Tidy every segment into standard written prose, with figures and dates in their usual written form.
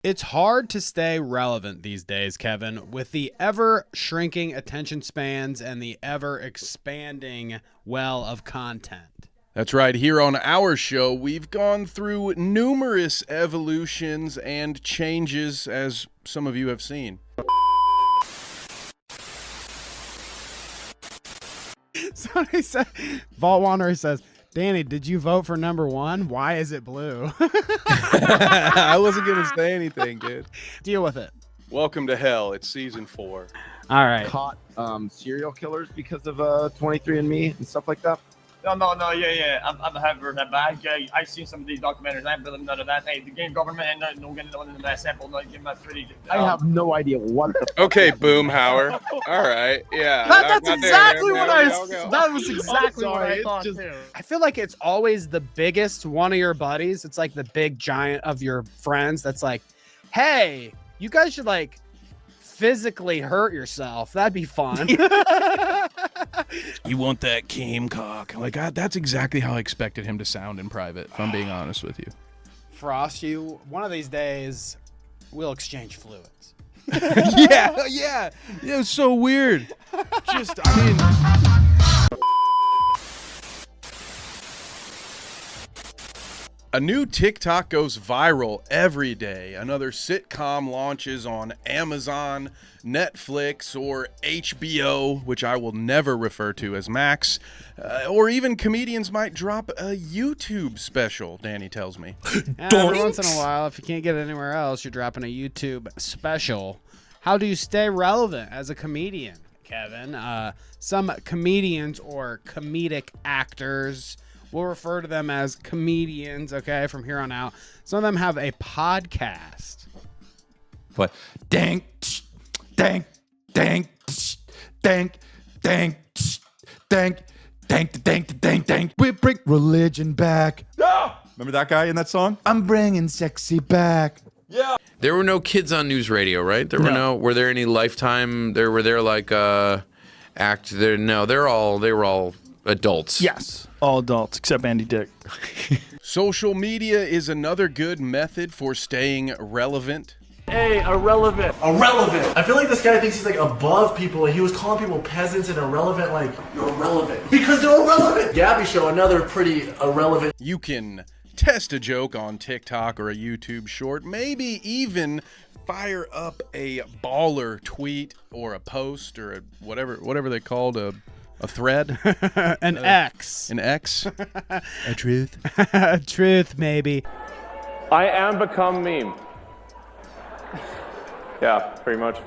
It's hard to stay relevant these days, Kevin, with the ever shrinking attention spans and the ever expanding well of content. That's right. Here on our show, we've gone through numerous evolutions and changes, as some of you have seen. Somebody said, Vault Wanderer says, Danny, did you vote for number 1? Why is it blue? I wasn't going to say anything, dude. Deal with it. Welcome to hell. It's season 4. All right. Caught serial killers because of 23andMe and stuff like that. No, yeah. I've heard that, but I've seen some of these documentaries. I ain't believe none of that. Hey, the game government and no getting in that sample, no give my pretty. I have no idea what the Okay, Boomhauer. All right, yeah. That's exactly what I. Go. That was exactly what I thought too. I feel like it's always the biggest one of your buddies. It's like the big giant of your friends. That's like, hey, you guys should like physically hurt yourself. That'd be fun. You want that cam cock? Like that's exactly how I expected him to sound in private. If I'm being honest with you. Frost, you one of these days we'll exchange fluids. yeah. It's so weird. A new TikTok goes viral every day. Another sitcom launches on Amazon, Netflix, or HBO, which I will never refer to as Max. Or even comedians might drop a YouTube special, Danny tells me. Every once in a while, if you can't get it anywhere else, you're dropping a YouTube special. How do you stay relevant as a comedian, Kevin? Some comedians or comedic actors, we'll refer to them as comedians, okay, from here on out. Some of them have a podcast. What? Dang, dang, dang, dang, dang, dang, dang. We bring religion back. Remember that guy in that song? I'm bringing sexy back. Yeah. There were no kids on news radio, right? Were there any Lifetime? Were there like act there? No, they were all adults. Yes, all adults except Andy Dick. Social media is another good method for staying relevant. Hey, irrelevant. I feel like this guy thinks he's like above people. He was calling people peasants and irrelevant, like, you're irrelevant. Because they're irrelevant. Gabby Show, another pretty irrelevant. You can test a joke on TikTok or a YouTube short, maybe even fire up a baller tweet or a post or a whatever they called a thread. An X. An X. A truth. Truth, maybe. I am become meme. Yeah, pretty much.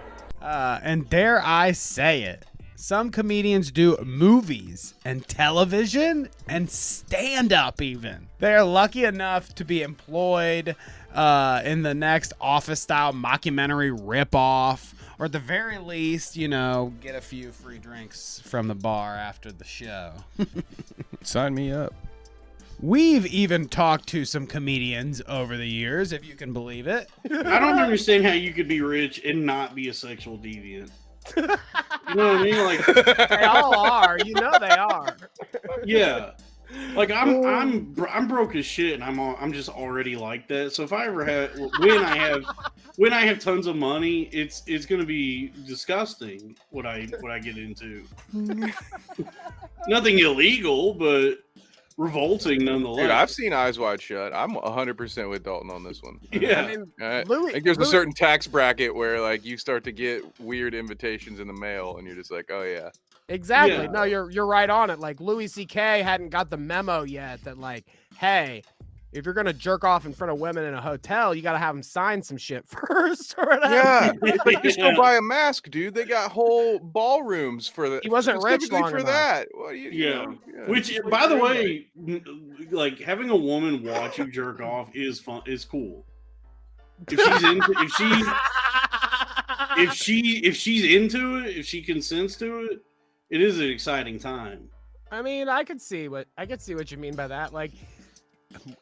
And dare I say it, some comedians do movies and television and stand-up even. They're lucky enough to be employed in the next Office-style mockumentary ripoff, or at the very least, get a few free drinks from the bar after the show. Sign me up. We've even talked to some comedians over the years, if you can believe it. I don't understand how you could be rich and not be a sexual deviant. You know what I mean? Like they all are. They are. Yeah. Like I'm broke as shit, and I'm just already like that. So if I ever have when I have tons of money, it's gonna be disgusting what I get into. Nothing illegal, but revolting nonetheless. Dude, I've seen Eyes Wide Shut. I'm 100% with Dalton on this one. Yeah. I think there's a certain tax bracket where like you start to get weird invitations in the mail, and you're just like, oh yeah. Exactly. Yeah. No, you're right on it. Like Louis C.K. hadn't got the memo yet that like, hey, if you're gonna jerk off in front of women in a hotel, you gotta have them sign some shit first or whatever. Yeah, it's like just go buy a mask, dude. They got whole ballrooms for the. He wasn't rich long for enough. that. What do you? Which, by the way, like having a woman watch you jerk off is fun. Is cool. If she's into it, if she consents to it, it is an exciting time. I mean, I could see what you mean by that. Like,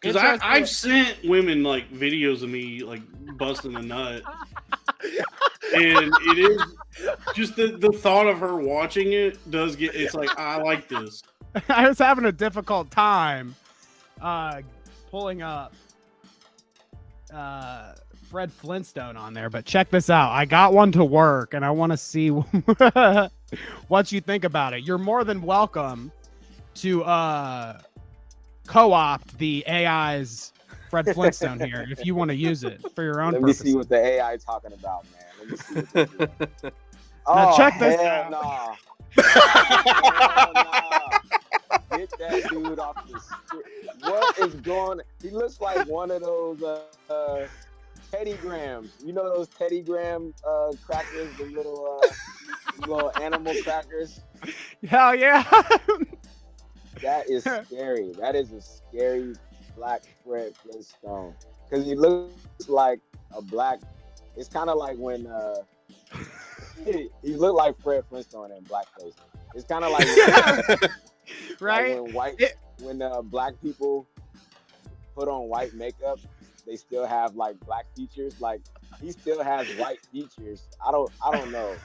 because I've sent women like videos of me like busting a nut, and it is just the thought of her watching it does get. It's like I like this. I was having a difficult time pulling up Fred Flintstone on there, but check this out. I got one to work, and I want to see what you think about it. You're more than welcome to co-opt the AI's Fred Flintstone here if you want to use it for your own Let purposes. me see what the AI talking about, man. Let me see what they're doing. Now Oh, check this hell out. nah. Hell nah. Get that dude off the street. What is going on? He looks like one of those Teddy Grahams. You know those Teddy Graham crackers, the little animal crackers? Hell yeah. That is scary. That is a scary black Fred Flintstone. Because he looks like a black. It's kind of like when he looked like Fred Flintstone in blackface. It's kind of like right? Like when black people put on white makeup, they still have like black features. Like he still has white features. I don't know.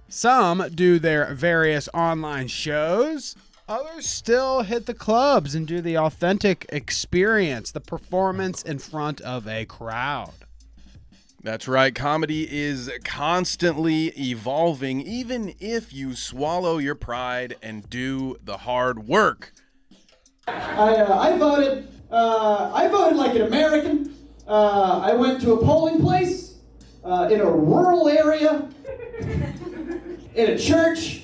Some do their various online shows. Others still hit the clubs and do the authentic experience, the performance in front of a crowd. That's right. Comedy is constantly evolving, even if you swallow your pride and do the hard work. I voted like an American. I went to a polling place in a rural area, in a church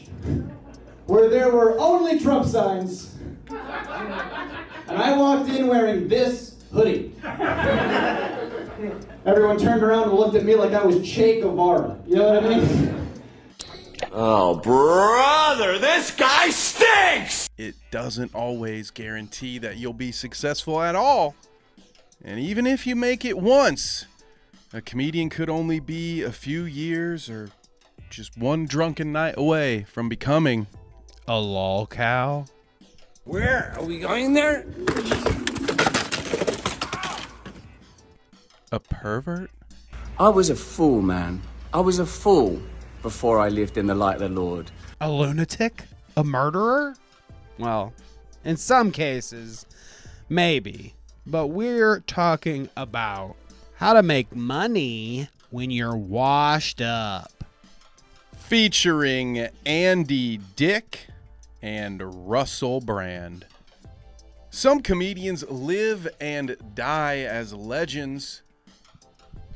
where there were only Trump signs. And I walked in wearing this hoodie. Everyone turned around and looked at me like I was Che Guevara. You know what I mean? Oh, brother, this guy stinks! It doesn't always guarantee that you'll be successful at all. And even if you make it once, a comedian could only be a few years or just one drunken night away from becoming a lol cow. Where are we going there? A pervert? I was a fool, man. I was a fool before I lived in the light of the Lord. A lunatic? A murderer? Well, in some cases, maybe. But we're talking about how to make money when you're washed up. Featuring Andy Dick and Russell Brand. Some comedians live and die as legends.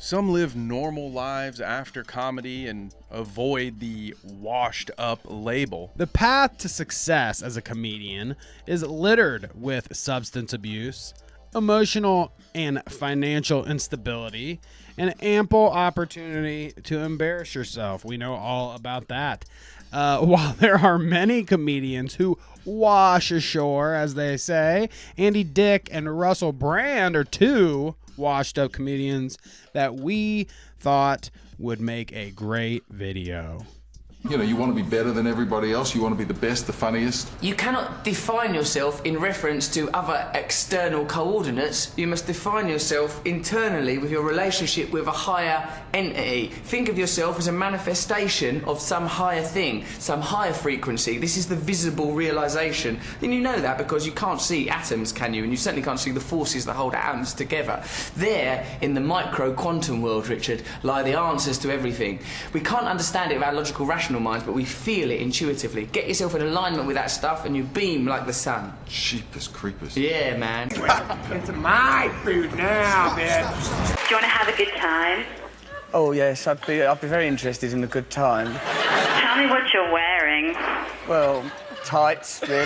Some live normal lives after comedy and avoid the washed up label. The path to success as a comedian is littered with substance abuse, emotional and financial instability, and ample opportunity to embarrass yourself. We know all about that. While there are many comedians who wash ashore, as they say, Andy Dick and Russell Brand are two washed up comedians that we thought would make a great video. You know, you want to be better than everybody else. You want to be the best, the funniest. You cannot define yourself in reference to other external coordinates. You must define yourself internally with your relationship with a higher entity. Think of yourself as a manifestation of some higher thing, some higher frequency. This is the visible realization. And you know that because you can't see atoms, can you? And you certainly can't see the forces that hold atoms together. There, in the micro quantum world, Richard, lie the answers to everything. We can't understand it with our logical rational minds, but we feel it intuitively. Get yourself in alignment with that stuff and you beam like the sun. Jeepers creepers. Yeah, man. It's my food now, bitch. Do you want to have a good time? Oh yes, I'd be very interested in a good time. Tell me what you're wearing. Well, tights, really.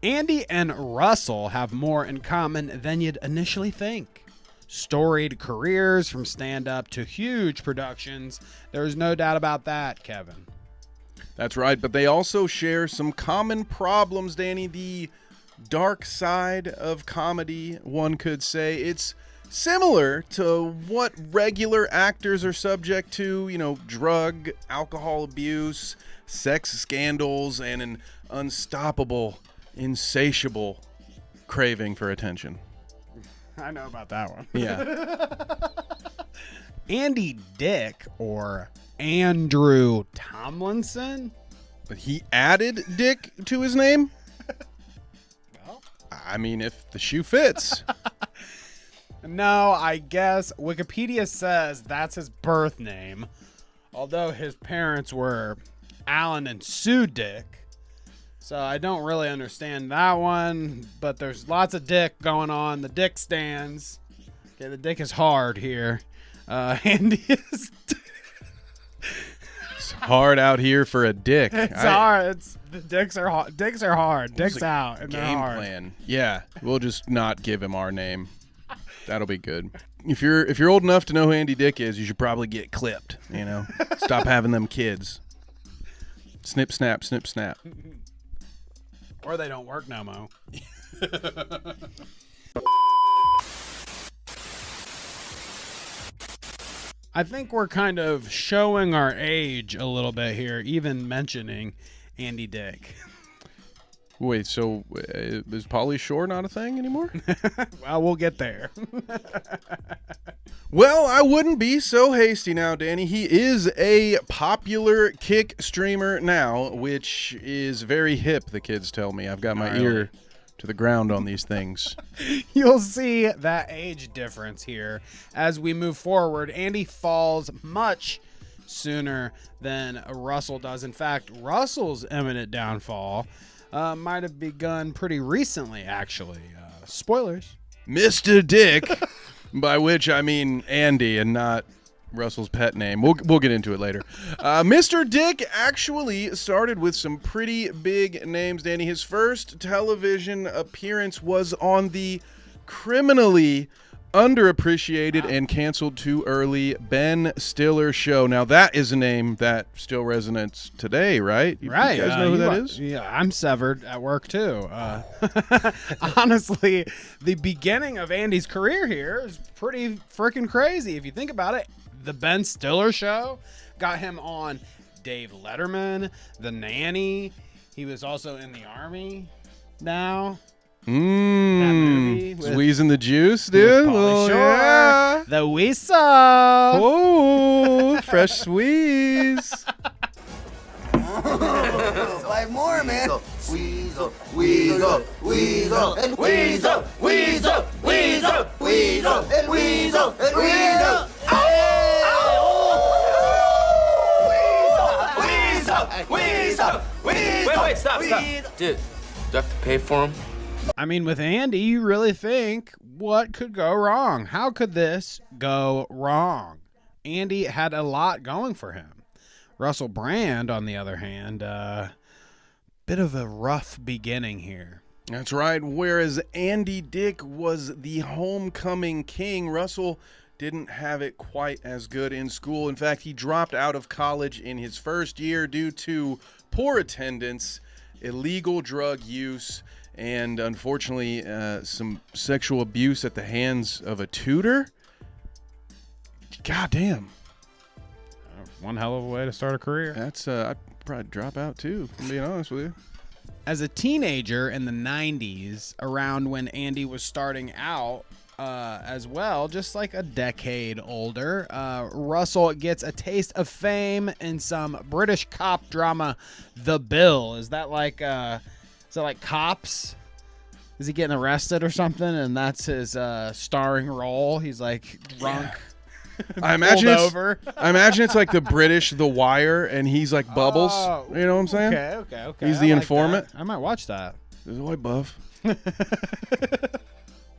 Andy and Russell have more in common than you'd initially think. Storied careers from stand-up to huge productions. There's no doubt about that, Kevin. That's right, but they also share some common problems, Danny. The dark side of comedy, one could say. It's similar to what regular actors are subject to, you know, drug, alcohol abuse, sex scandals, and an unstoppable, insatiable craving for attention. I know about that one. Yeah. Andy Dick, or Andrew Tomlinson. But he added Dick to his name? Well, I mean, if the shoe fits. No, I guess Wikipedia says that's his birth name, although his parents were Alan and Sue Dick. So I don't really understand that one, but there's lots of dick going on. The dick stands. Okay, the dick is hard here. Andy is... It's hard out here for a dick. It's hard. The dicks are hard. Dicks are hard. Dicks out, and they're hard. Game plan. Yeah, we'll just not give him our name. That'll be good. If you're old enough to know who Andy Dick is, you should probably get clipped. You know, stop having them kids. Snip, snap, snip, snap. Or they don't work no mo. I think we're kind of showing our age a little bit here, even mentioning Andy Dick. Wait, so is Pauly Shore not a thing anymore? Well, we'll get there. Well, I wouldn't be so hasty now, Danny. He is a popular kick streamer now, which is very hip, the kids tell me. I've got my ear to the ground on these things. You'll see that age difference here as we move forward. Andy falls much sooner than Russell does. In fact, Russell's imminent downfall might have begun pretty recently, actually. Spoilers. Mr. Dick, by which I mean Andy and not Russell's pet name. We'll get into it later. Mr. Dick actually started with some pretty big names, Danny. His first television appearance was on the criminally underappreciated and canceled too early Ben Stiller show. Now that is a name that still resonates today, right? Right. You guys know who that is? Yeah, I'm severed at work too. Honestly, the beginning of Andy's career here is pretty freaking crazy. If you think about it, the Ben Stiller show got him on Dave Letterman, The Nanny. He was also in the Army now. Squeezing the juice, dude. Oh, yeah. The whistle. Oh, fresh squeeze. 5 more, man. Weasel, weasel, weasel, and weasel, weasel, weasel, weasel, and weasel, and weasel. Weasel, weasel. Wait, stop. Dude, do I have to pay for him? I mean, with Andy, you really think, what could go wrong? How could this go wrong? Andy had a lot going for him. Russell Brand, on the other hand, bit of a rough beginning here. That's right. Whereas Andy Dick was the homecoming king, Russell didn't have it quite as good in school. In fact, he dropped out of college in his first year due to poor attendance, illegal drug use, and unfortunately some sexual abuse at the hands of a tutor. God damn. One hell of a way to start a career. That's I'd probably drop out too, if I'm being honest with you. As a teenager in the 90s, around when Andy was starting out as well, just like a decade older, Russell gets a taste of fame in some British cop drama, The Bill. Is that like Cops? Is he getting arrested or something? And that's his starring role. He's like drunk. Yeah. I imagine it's like the British The Wire, and he's like Bubbles. You know what I'm saying? Okay. He's the informant. I might watch that. This is white buff.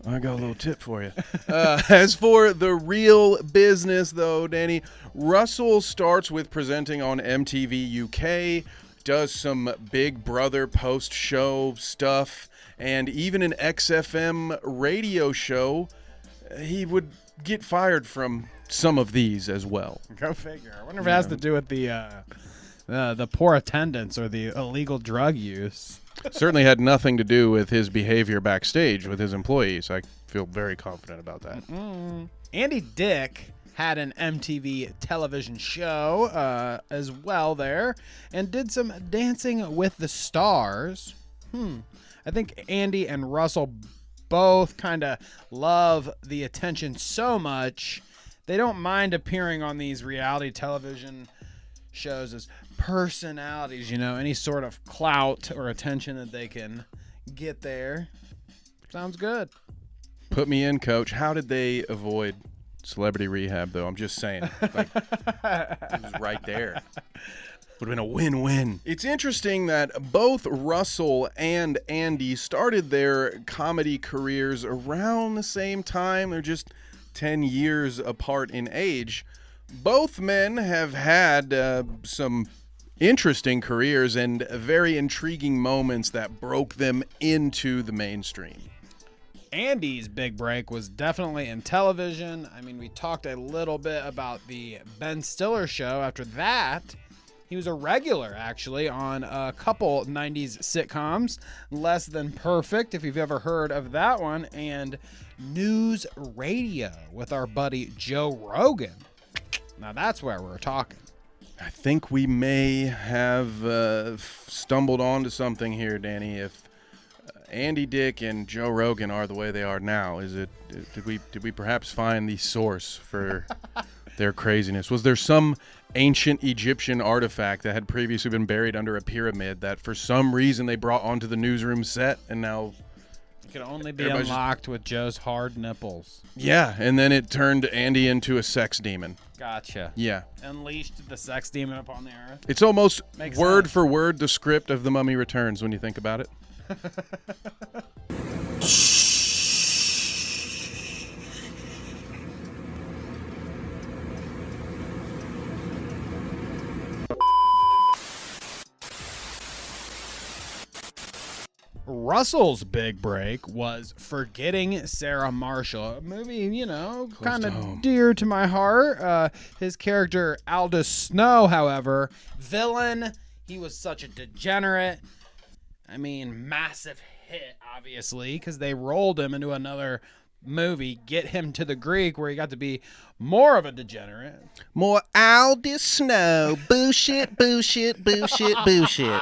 I got a little tip for you. As for the real business, though, Danny, Russell starts with presenting on MTV UK, does some Big Brother post-show stuff, and even an XFM radio show. He would get fired from some of these as well. Go figure. I wonder if it has to do with the poor attendance or the illegal drug use. Certainly had nothing to do with his behavior backstage with his employees. I feel very confident about that. Andy Dick had an MTV television show as well there, and did some Dancing with the Stars. I think Andy and Russell both kind of love the attention so much they don't mind appearing on these reality television shows as personalities, you know, any sort of clout or attention that they can get there. Sounds good. Put me in, coach. How did they avoid celebrity rehab, though? I'm just saying. Like, it was right there. Would have been a win-win. It's interesting that both Russell and Andy started their comedy careers around the same time. They're just 10 years apart in age. Both men have had some interesting careers and very intriguing moments that broke them into the mainstream. Andy's big break was definitely in television. I mean, we talked a little bit about the Ben Stiller show. After that, he was a regular, actually, on a couple 90s sitcoms. Less Than Perfect, if you've ever heard of that one, and News Radio with our buddy Joe Rogan. Now, that's where we're talking. I think we may have stumbled onto something here, Danny. If Andy Dick and Joe Rogan are the way they are now, did we perhaps find the source for their craziness? Was there some ancient Egyptian artifact that had previously been buried under a pyramid that for some reason they brought onto the newsroom set, and now it can only be unlocked with Joe's hard nipples? Yeah, and then it turned Andy into a sex demon. Gotcha. Yeah. Unleashed the sex demon upon the earth. It's almost Makes word sense. for word the script of The Mummy Returns when you think about it. Russell's big break was Forgetting Sarah Marshall, a movie, you know, kind of dear to my heart. His character, Aldous Snow, however, villain. He was such a degenerate. I mean, massive hit, obviously, because they rolled him into another movie, Get Him to the Greek, where he got to be more of a degenerate. More Aldous Snow. Bullshit, bullshit, bullshit, bullshit.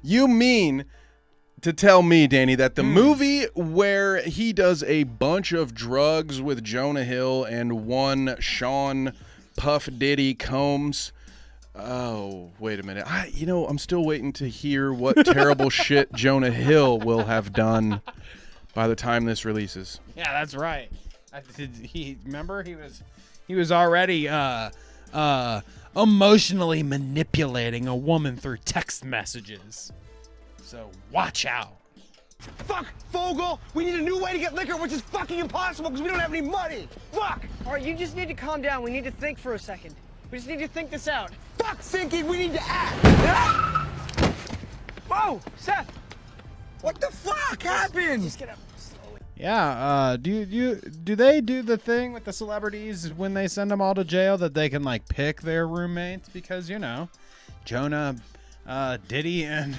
You mean to tell me, Danny, that the movie where he does a bunch of drugs with Jonah Hill and one Sean Puff Diddy Combs? Oh, wait a minute. I'm still waiting to hear what terrible shit Jonah Hill will have done by the time this releases. Yeah, that's right. Remember he was already emotionally manipulating a woman through text messages. So watch out. Fuck, Fogel! We need a new way to get liquor, which is fucking impossible because we don't have any money! Fuck! All right, you just need to calm down. We need to think for a second. We just need to think this out. Fuck thinking, we need to act! Whoa, Seth! What the fuck happened? Just get up slowly. Yeah, do they do the thing with the celebrities when they send them all to jail that they can like pick their roommates? Because, you know, Jonah, Diddy, and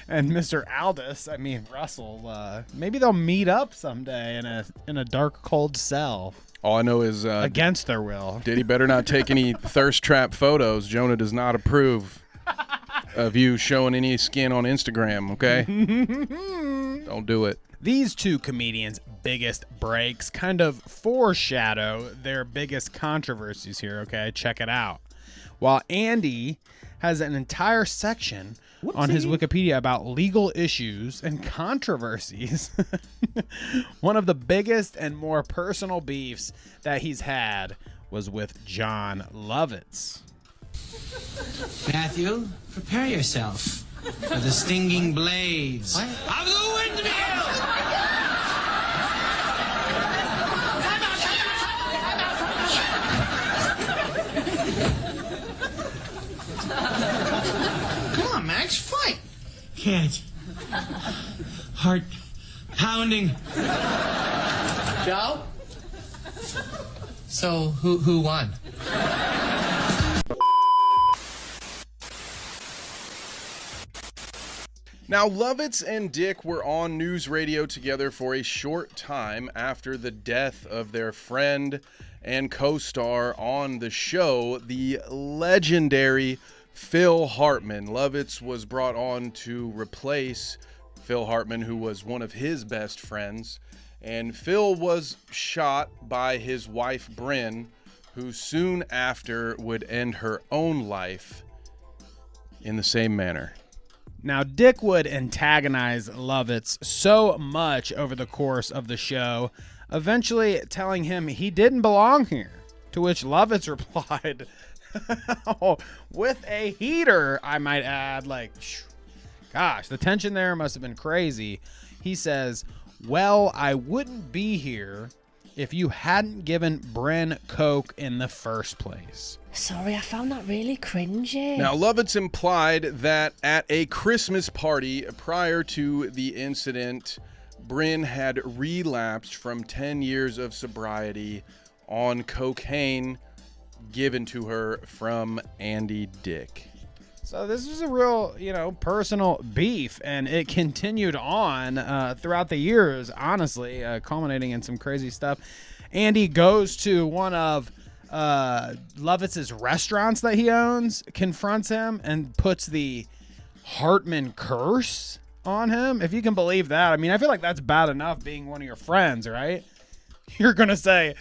and Mr. Aldous, I mean Russell, maybe they'll meet up someday in a dark, cold cell. All I know is against their will. Diddy better not take any thirst trap photos. Jonah does not approve of you showing any skin on Instagram, okay? Don't do it. These two comedians' biggest breaks kind of foreshadow their biggest controversies here, okay? Check it out. While Andy has an entire section on his Wikipedia about legal issues and controversies, one of the biggest and more personal beefs that he's had was with John Lovitz. Matthew, prepare yourself for the stinging blades of the windmill! Come on, Max, fight! Can't. Heart pounding. Joe? So, who won? Now, Lovitz and Dick were on news radio together for a short time after the death of their friend and co-star on the show, the legendary Phil Hartman. Lovitz was brought on to replace Phil Hartman, who was one of his best friends. And Phil was shot by his wife, Bryn, who soon after would end her own life in the same manner. Now, Dick would antagonize Lovitz so much over the course of the show, eventually telling him he didn't belong here, to which Lovitz replied, with a heater, I might add, like, gosh, the tension there must have been crazy. He says, well, I wouldn't be here if you hadn't given Bryn coke in the first place. Sorry, I found that really cringy. Now, Lovitz implied that at a Christmas party prior to the incident, Bryn had relapsed from 10 years of sobriety on cocaine given to her from Andy Dick. So this was a real, personal beef, and it continued on throughout the years, honestly, culminating in some crazy stuff. Andy goes to one of Lovitz's restaurants that he owns, confronts him, and puts the Hartman curse on him. If you can believe that. I mean, I feel like that's bad enough being one of your friends, right? You're going to say,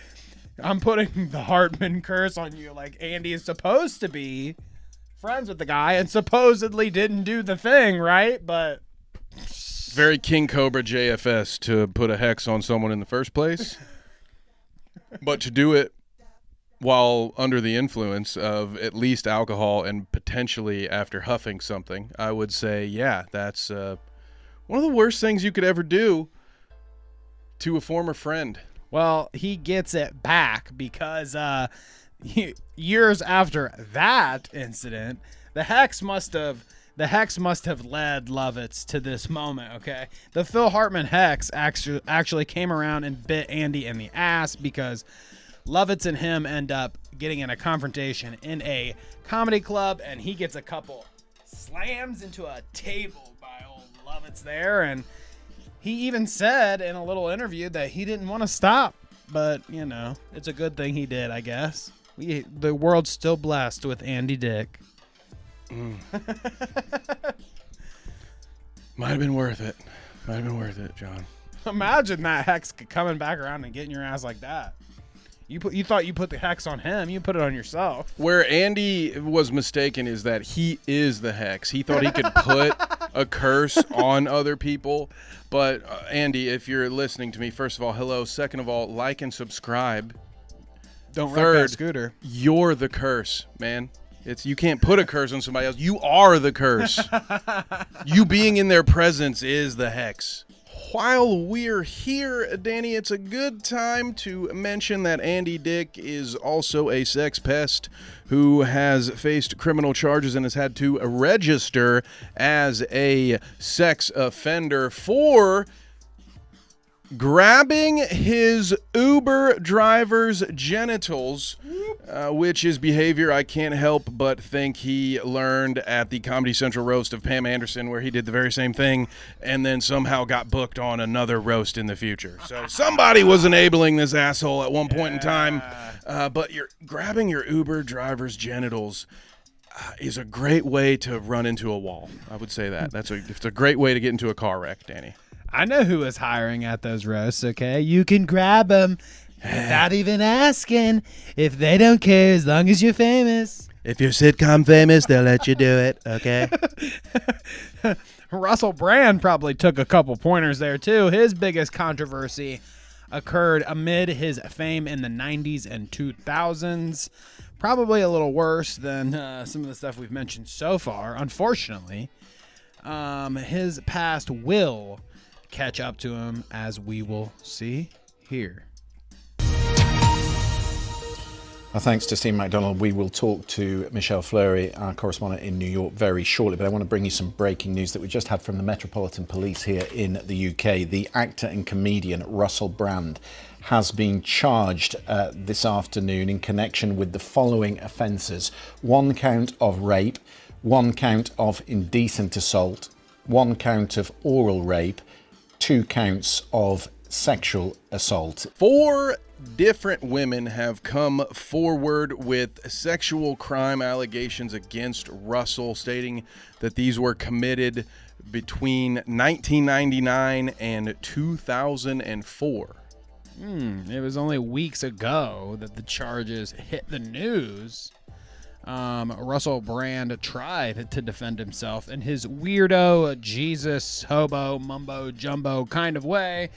I'm putting the Hartman curse on you, like Andy is supposed to be friends with the guy and supposedly didn't do the thing, right? But very King Cobra JFS to put a hex on someone in the first place. But to do it while under the influence of at least alcohol and potentially after huffing something, I would say, yeah, that's one of the worst things you could ever do to a former friend. Well, he gets it back because years after that incident, the hex must have led Lovitz to this moment, okay? The Phil Hartman hex actually came around and bit Andy in the ass because Lovitz and him end up getting in a confrontation in a comedy club, and he gets a couple slams into a table by old Lovitz there, and he even said in a little interview that he didn't want to stop, but, it's a good thing he did, I guess. The world's still blessed with Andy Dick. Might have been worth it. John. Imagine that hex coming back around and getting your ass like that. You thought you put the hex on him. You put it on yourself. Where Andy was mistaken is that he is the hex. He thought he could put a curse on other people. But Andy, if you're listening to me, first of all, hello. Second of all, like and subscribe. Don't wreck that scooter. You're the curse, man. You can't put a curse on somebody else. You are the curse. You being in their presence is the hex. While we're here, Danny, it's a good time to mention that Andy Dick is also a sex pest who has faced criminal charges and has had to register as a sex offender for grabbing his Uber driver's genitals, which is behavior I can't help but think he learned at the Comedy Central roast of Pam Anderson, where he did the very same thing and then somehow got booked on another roast in the future. So somebody was enabling this asshole at one point in time, but you're grabbing your Uber driver's genitals is a great way to run into a wall. I would say that. It's a great way to get into a car wreck, Danny. I know who is hiring at those roasts, okay? You can grab them without even asking if they don't care, as long as you're famous. If you're sitcom famous, they'll let you do it, okay? Russell Brand probably took a couple pointers there, too. His biggest controversy occurred amid his fame in the 90s and 2000s. Probably a little worse than some of the stuff we've mentioned so far, unfortunately. His past will catch up to him, as we will see here. Thanks to Steve McDonald. We will talk to Michelle Fleury, our correspondent in New York, very shortly. But I want to bring you some breaking news that we just had from the Metropolitan Police here in the UK. The actor and comedian Russell Brand has been charged this afternoon in connection with the following offences: 1 count of rape, 1 count of indecent assault, 1 count of oral rape, 2 counts of sexual assault. 4 different women have come forward with sexual crime allegations against Russell, stating that these were committed between 1999 and 2004. It was only weeks ago that the charges hit the news. Russell Brand tried to defend himself in his weirdo, Jesus, hobo, mumbo, jumbo kind of way.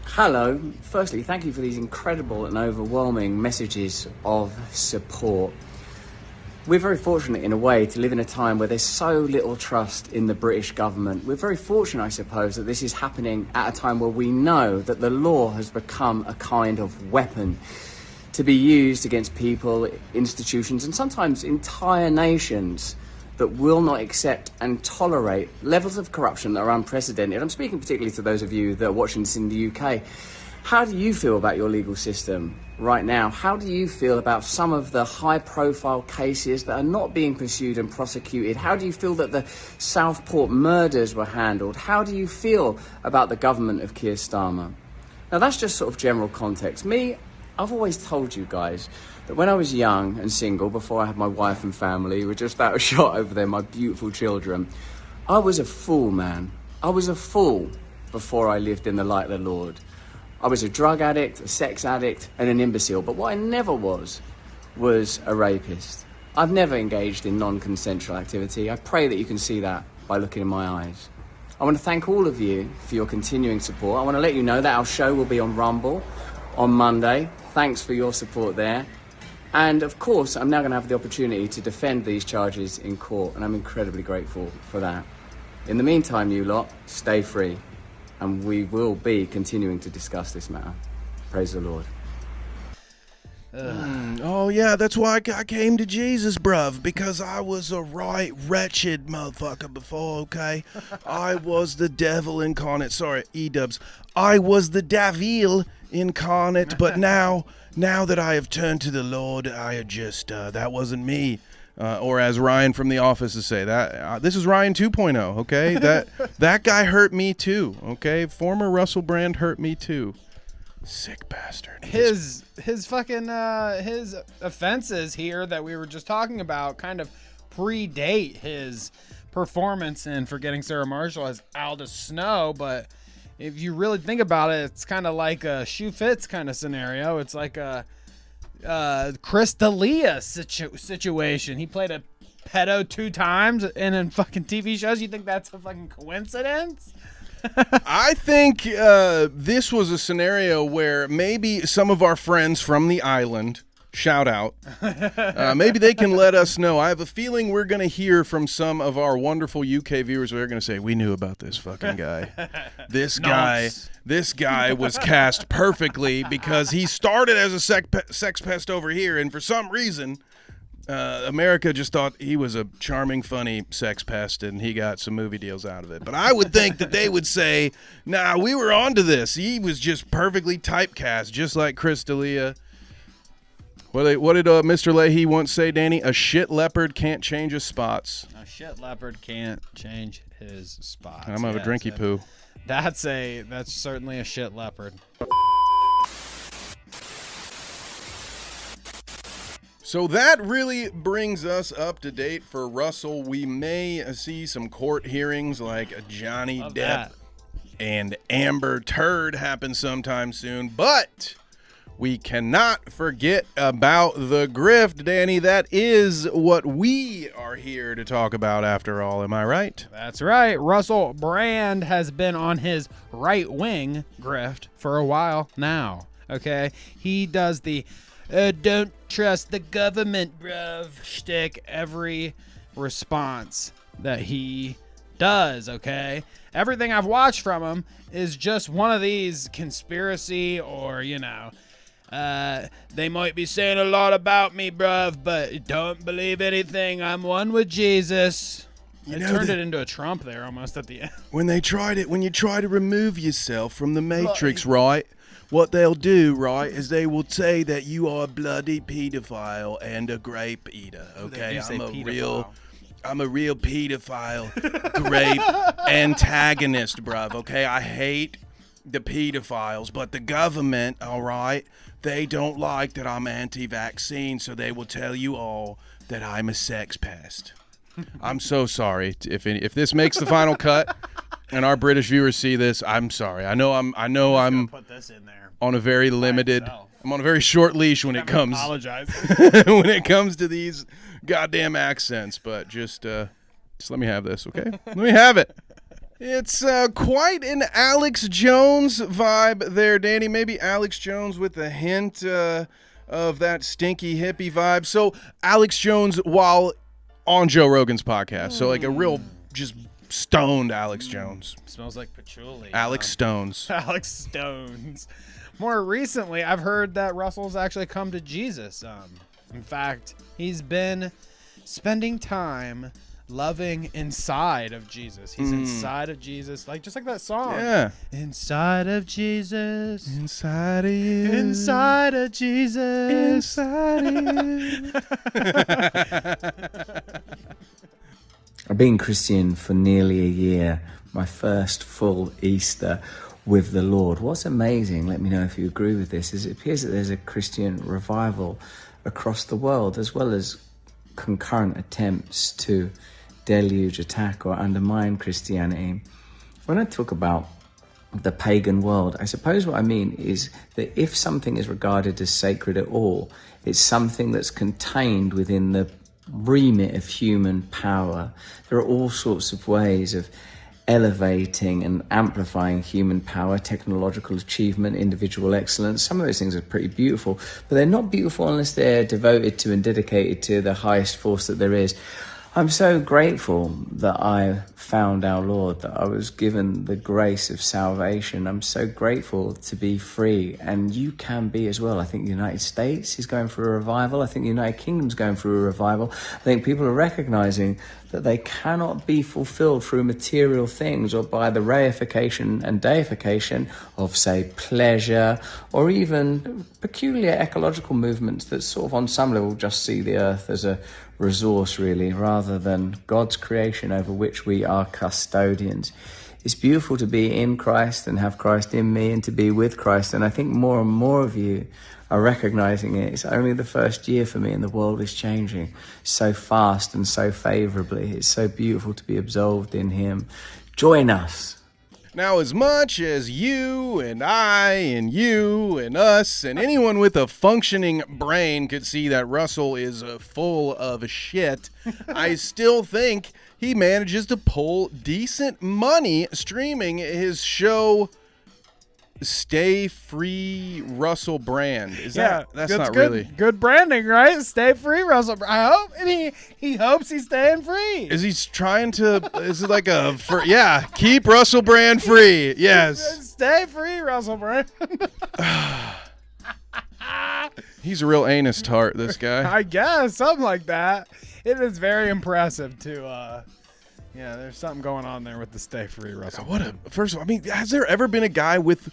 Hello. Firstly, thank you for these incredible and overwhelming messages of support. We're very fortunate in a way to live in a time where there's so little trust in the British government. We're very fortunate, I suppose, that this is happening at a time where we know that the law has become a kind of weapon to be used against people, institutions, and sometimes entire nations that will not accept and tolerate levels of corruption that are unprecedented. I'm speaking particularly to those of you that are watching this in the UK. How do you feel about your legal system right now? How do you feel about some of the high-profile cases that are not being pursued and prosecuted? How do you feel that the Southport murders were handled? How do you feel about the government of Keir Starmer? Now, that's just sort of general context. Me, I've always told you guys that when I was young and single, before I had my wife and family, who were just out of shot over there, my beautiful children, I was a fool, man. I was a fool before I lived in the light of the Lord. I was a drug addict, a sex addict, and an imbecile. But what I never was a rapist. I've never engaged in non-consensual activity. I pray that you can see that by looking in my eyes. I want to thank all of you for your continuing support. I want to let you know that our show will be on Rumble on Monday. Thanks for your support there. And of course, I'm now going to have the opportunity to defend these charges in court, and I'm incredibly grateful for that. In the meantime, you lot, stay free. And we will be continuing to discuss this matter. Praise the Lord. Oh, yeah, that's why I came to Jesus, bruv, because I was a right wretched motherfucker before, okay? I was the devil incarnate. Sorry, E-dubs. I was the devil incarnate, but now that I have turned to the Lord, I just, that wasn't me. Or as Ryan from The Office would say, that this is Ryan 2.0, okay? That guy hurt me too, okay? Former Russell Brand hurt me too. Sick bastard. His fucking his offenses here that we were just talking about kind of predate his performance in Forgetting Sarah Marshall as Aldous Snow, but if you really think about it, it's kind of like a shoe fits kind of scenario. It's like a Chris D'Elia situation. He played a pedo 2 times and in fucking TV shows. You think that's a fucking coincidence? I think this was a scenario where maybe some of our friends from the island, shout out, maybe they can let us know. I have a feeling we're going to hear from some of our wonderful UK viewers who are going to say, we knew about this fucking guy. This guy was cast perfectly because he started as a sex pest over here, and for some reason, America just thought he was a charming, funny sex pest, and he got some movie deals out of it. But I would think that they would say, nah, we were onto this. He was just perfectly typecast, just like Chris D'Elia. What did Mr. Leahy once say, Danny? A shit leopard can't change his spots. A shit leopard can't change his spots. I'm have a drinky poo. That's certainly a shit leopard. So that really brings us up to date for Russell. We may see some court hearings like Johnny Depp and Amber Turd happen sometime soon, but we cannot forget about the grift, Danny. That is what we are here to talk about after all. Am I right? That's right. Russell Brand has been on his right-wing grift for a while now, okay? He does the don't trust the government, bruv, shtick every response that he does, okay? Everything I've watched from him is just one of these conspiracy or, they might be saying a lot about me, bruv, but don't believe anything. I'm one with Jesus. They turned it into a Trump there almost at the end. When you try to remove yourself from the Matrix, right? What they'll do, right, is they will say that you are a bloody pedophile and a grape eater, okay? I'm a real pedophile, grape antagonist, bruv, okay? I hate the pedophiles, but the government, all right, they don't like that I'm anti-vaccine, so they will tell you all that I'm a sex pest. I'm so sorry if this makes the final cut and our British viewers see this. I'm sorry. I know I'm put this in there on a very limited. I'm on a very short leash when it comes apologize. when it comes to these goddamn accents. But just let me have this, okay? Let me have it. It's quite an Alex Jones vibe there, Danny. Maybe Alex Jones with a hint of that stinky hippie vibe. So Alex Jones while on Joe Rogan's podcast. So like a real just stoned Alex Jones. Smells like patchouli. Alex Stones. Alex Stones. More recently, I've heard that Russell's actually come to Jesus. In fact, he's been spending time loving inside of Jesus. He's inside of Jesus, just like that song. Yeah. Inside of Jesus. Inside of you. Inside of Jesus. Inside of you. I've been Christian for nearly a year, my first full Easter with the Lord. What's amazing, let me know if you agree with this, is it appears that there's a Christian revival across the world, as well as concurrent attempts to deluge, attack, or undermine Christianity. When I talk about the pagan world, I suppose what I mean is that if something is regarded as sacred at all, it's something that's contained within the remit of human power. There are all sorts of ways of elevating and amplifying human power, technological achievement, individual excellence. Some of those things are pretty beautiful, but they're not beautiful unless they're devoted to and dedicated to the highest force that there is. I'm so grateful that I found our Lord, that I was given the grace of salvation. I'm so grateful to be free, and you can be as well. I think the United States is going through a revival. I think the United Kingdom's going through a revival. I think people are recognizing that they cannot be fulfilled through material things or by the reification and deification of, say, pleasure, or even peculiar ecological movements that sort of on some level just see the earth as a resource, really, rather than God's creation over which we are custodians. It's beautiful to be in Christ and have Christ in me and to be with Christ, and I think more and more of you are recognizing it. It's only the first year for me and the world is changing so fast and so favorably. It's so beautiful to be absolved in him. Join us. Now, as much as you and I and you and us and anyone with a functioning brain could see that Russell is full of shit, I still think he manages to pull decent money streaming his show Stay Free Russell brand. That's not good, really good branding, right? Stay free, Russell. I hope, and he hopes he's staying free. Is he trying to? Is it like keep Russell Brand free? Yes. Stay free, Russell Brand. He's a real anus tart, this guy. I guess something like that. It is very impressive to. There's something going on there with the Stay Free, Russell. First of all, has there ever been a guy with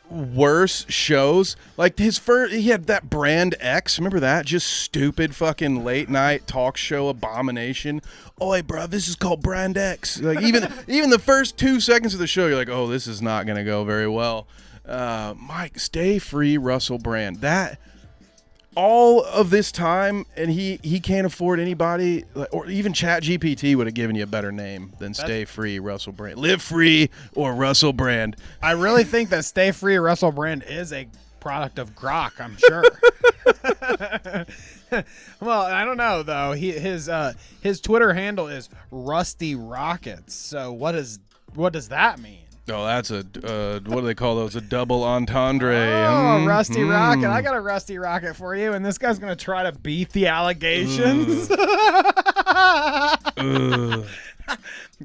worse shows? Like he had that Brand X. Remember that? Just stupid fucking late night talk show abomination. Oi, bro, this is called Brand X. Like even the first 2 seconds of the show, you're like, oh, this is not gonna go very well. Mike, Stay Free Russell Brand. That all of this time, and he can't afford anybody, or even ChatGPT would have given you a better name than Stay Free Russell Brand. Live Free or Russell Brand. I really think that Stay Free Russell Brand is a product of Grok, I'm sure. Well, I don't know though. His Twitter handle is Rusty Rockets. So what does that mean? Oh, that's what do they call those? A double entendre. Oh, Rusty Rocket. I got a Rusty Rocket for you, and this guy's going to try to beat the allegations.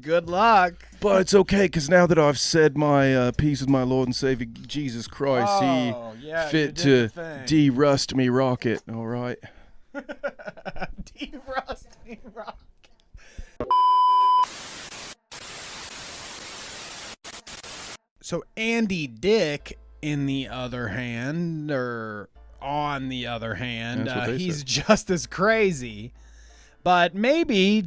Good luck. But it's okay, because now that I've said my piece with my Lord and Savior, Jesus Christ, he fit to de-rust me rocket, all right? De-rust me rocket. So Andy Dick, on the other hand, he's just as crazy, but maybe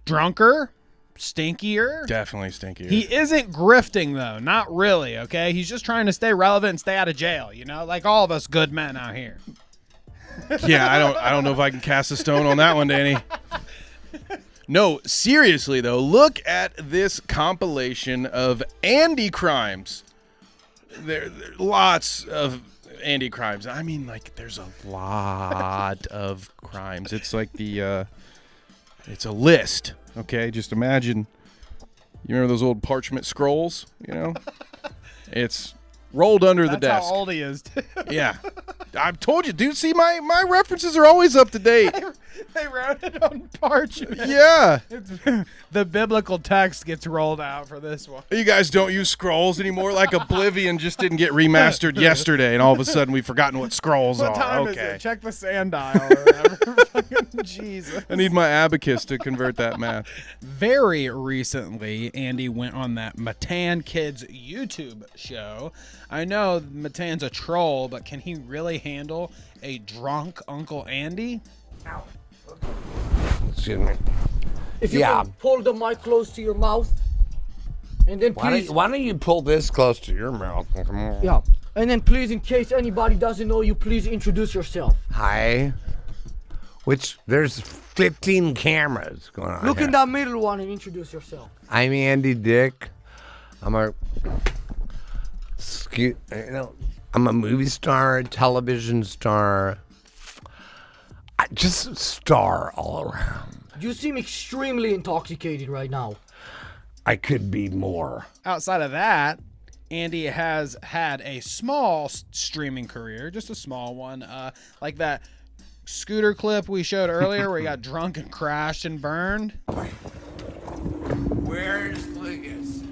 drunker, stinkier. Definitely stinkier. He isn't grifting, though. Not really, okay? He's just trying to stay relevant and stay out of jail, like all of us good men out here. Yeah, I don't know if I can cast a stone on that one, Danny. No, seriously though, look at this compilation of Andy crimes. There lots of Andy crimes. I mean, like, there's a lot of crimes. It's like it's a list. Okay, just imagine. You remember those old parchment scrolls? You know, it's rolled under the desk. That's how old he is. Yeah, I've told you, dude. See, my references are always up to date. They wrote it on parchment. Yeah. The biblical text gets rolled out for this one. You guys don't use scrolls anymore? Like Oblivion just didn't get remastered yesterday, and all of a sudden we've forgotten what scrolls What are. time is Okay. it? Check the sand dial or whatever. Jesus. I need my abacus to convert that math. Very recently, Andy went on that Matan Kids YouTube show. I know Matan's a troll, but can he really handle a drunk Uncle Andy? Excuse me. If you can pull the mic close to your mouth, and then please. Why don't you pull this close to your mouth? Come on. Yeah. And then please, in case anybody doesn't know you, please introduce yourself. Hi. There's 15 cameras going on. Look here. in that middle one and introduce yourself. I'm Andy Dick. I'm a movie star, a television star. Just a star all around. You seem extremely intoxicated right now. I could be more. Outside of that, Andy has had a small streaming career, just a small one, like that scooter clip we showed earlier where he got drunk and crashed and burned. Where's Lucas?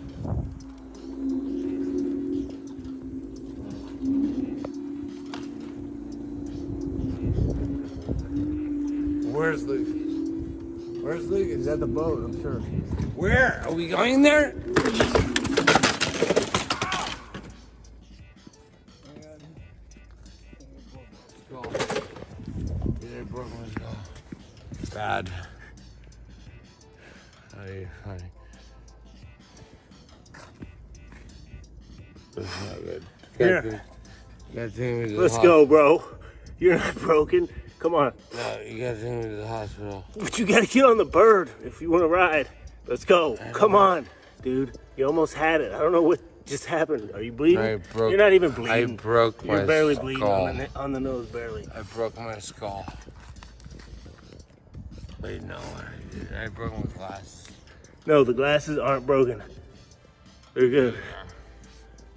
Where's Lucas? Where's Lucas? He's at the boat, I'm sure. Where? Are we going there? Bad. Honey. That's not good. Here. Let's go, bro. You're not broken. Come on. No, you gotta take me to the hospital. But you gotta get on the bird if you want to ride. Let's go. Come on, dude. You almost had it. I don't know what just happened. Are you bleeding? You're not even bleeding. I broke my You're barely skull. bleeding on the nose, barely. I broke my skull. Wait, no, I broke my glasses. No, the glasses aren't broken. They're good.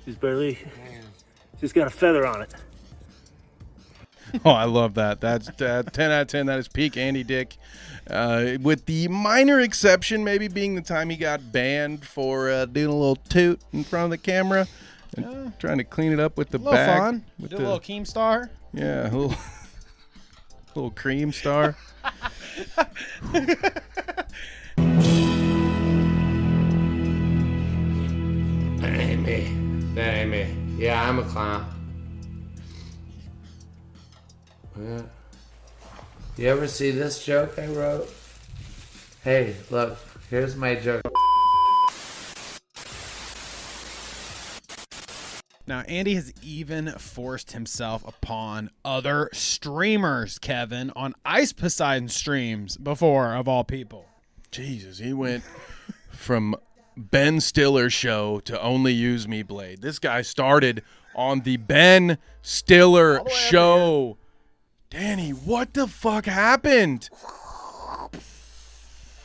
Just barely. Just got a feather on it. Oh, I love that. That's 10 out of 10. That is peak Andy Dick. With the minor exception maybe being the time he got banned for doing a little toot in front of the camera and trying to clean it up with the A little bag. fun. With Did a little Keemstar. Yeah, a little cream star. That ain't me. Yeah, I'm a clown. Yeah. You ever see this joke I wrote? Hey, look, here's my joke. Now, Andy has even forced himself upon other streamers, Kevin, on Ice Poseidon streams before, of all people. Jesus, he went from Ben Stiller's show to Only Use Me Blade. This guy started on the Ben Stiller show. Danny, what the fuck happened?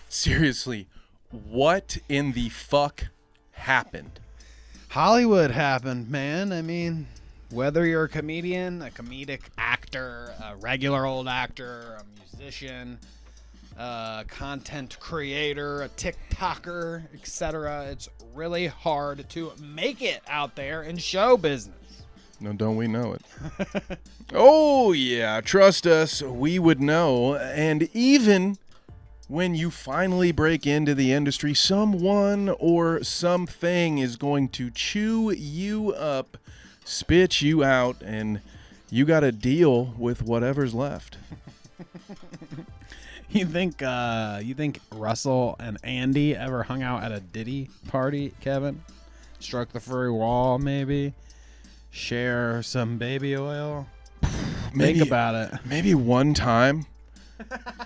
Seriously, what in the fuck happened? Hollywood happened, man. I mean, whether you're a comedian, a comedic actor, a regular old actor, a musician, a content creator, a TikToker, etc., it's really hard to make it out there in show business. No, don't we know it? Oh, yeah. Trust us, we would know. And even when you finally break into the industry, someone or something is going to chew you up, spit you out, and you got to deal with whatever's left. You think Russell and Andy ever hung out at a Diddy party, Kevin? Struck the furry wall, maybe? Share some baby oil? Think about it. Maybe one time.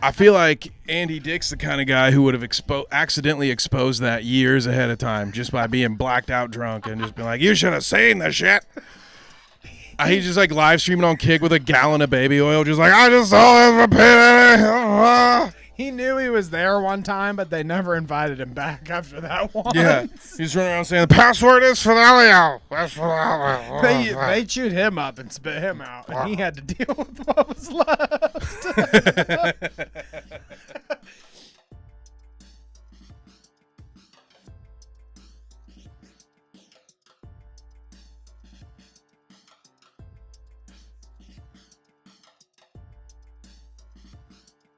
I feel like Andy Dick's the kind of guy who would have accidentally exposed that years ahead of time just by being blacked out drunk and just being like, you should have seen the shit. He's just like live streaming on Kick with a gallon of baby oil, just like, I just saw this repeatedly. He knew he was there one time, but they never invited him back after that one. Yeah, he's running around saying, the password is Fidelio. That's Fidelio. They chewed him up and spit him out, and he had to deal with what was left.